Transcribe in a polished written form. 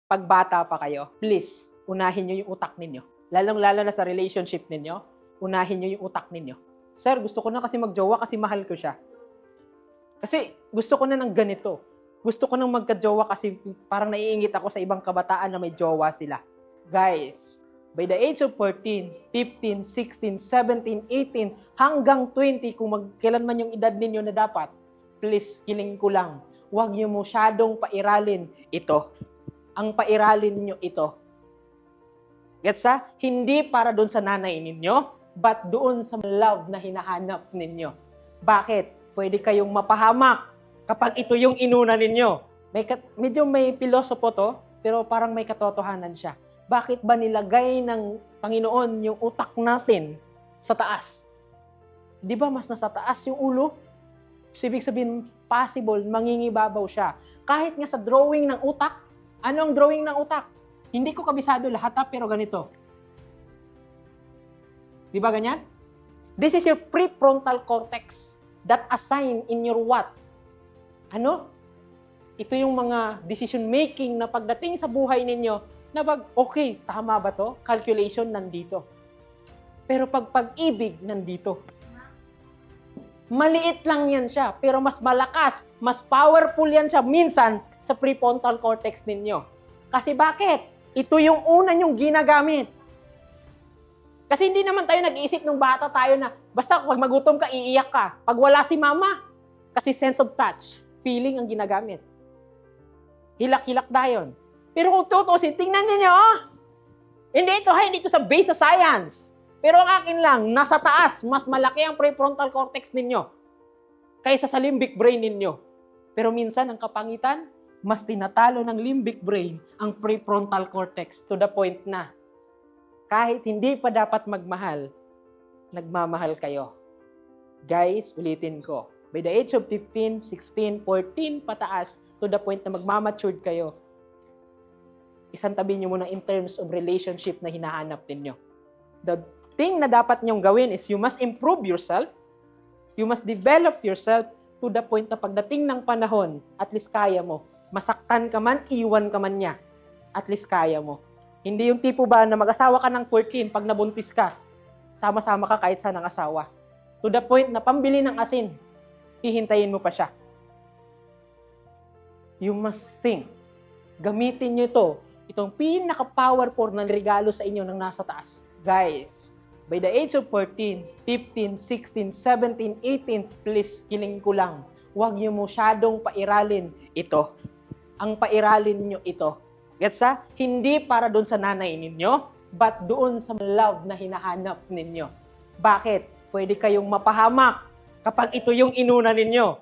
pag bata pa kayo, please, unahin nyo yung utak ninyo. Lalong-lalo na sa relationship ninyo, unahin nyo yung utak ninyo. Sir, gusto ko na kasi magjowa kasi mahal ko siya. Kasi gusto ko na ng ganito. Gusto ko nang magka-jowa kasi parang naiingit ako sa ibang kabataan na may jowa sila. Guys, by the age of 14, 15, 16, 17, 18, hanggang 20, kung kailan man yung edad ninyo na dapat, please, hiling ko lang, huwag nyo masyadong pairalin ito. Ang pairalin nyo ito. Gets ha? Hindi para doon sa nanay ninyo, but doon sa love na hinahanap ninyo. Bakit? Pwede kayong mapahamak kapag ito yung inuna ninyo. Medyo may pilosopo to, pero parang may katotohanan siya. Bakit ba nilagay ng Panginoon yung utak natin sa taas? Di ba mas nasa taas yung ulo? So, ibig sabihin, possible, mangingibabaw siya. Kahit nga sa drawing ng utak, ano ang drawing ng utak? Hindi ko kabisado lahat pero ganito. Di ba ganyan? This is your prefrontal cortex that assign in your what? Ano? Ito yung mga decision making na pagdating sa buhay ninyo, na okay, tama ba to? Calculation nandito. Pero pag-ibig nandito. Maliit lang yan siya, pero mas malakas, mas powerful yan siya minsan sa prefrontal cortex ninyo. Kasi bakit? Ito yung una nyong ginagamit. Kasi hindi naman tayo nag-iisip nung bata tayo na basta pag magutom ka, iiyak ka. Pag wala si mama, kasi sense of touch, feeling ang ginagamit. Hilak-hilak dayon. Pero kung tutusin, tingnan niyo, hindi ito sa base sa science. Pero ang akin lang, nasa taas, mas malaki ang prefrontal cortex ninyo kaysa sa limbic brain ninyo. Pero minsan, ang kapangitan, mas tinatalo ng limbic brain ang prefrontal cortex to the point na kahit hindi pa dapat magmahal, nagmamahal kayo. Guys, ulitin ko. By the age of 15, 16, 14, pataas, to the point na magmamatured kayo, isang tabi nyo muna in terms of relationship na hinahanap ninyo. The thing na dapat nyong gawin is you must improve yourself, you must develop yourself to the point na pagdating ng panahon, at least kaya mo. Masaktan ka man, iwan ka man niya, at least kaya mo. Hindi yung tipo ba na mag-asawa ka ng 14 pag nabuntis ka, sama-sama ka kahit saan ang asawa. To the point na pambili ng asin, hihintayin mo pa siya. You must think. Gamitin nyo ito. Itong pinaka-powerful na regalo sa inyo ng nasa taas. Guys, by the age of 14, 15, 16, 17, 18, please, hiling ko lang, huwag nyo masyadong pairalin ito. Ang pairalin nyo ito. Gets ha? Hindi para doon sa nanay ninyo, but doon sa love na hinahanap ninyo. Bakit? Pwede kayong mapahamak kapag ito yung inuna ninyo.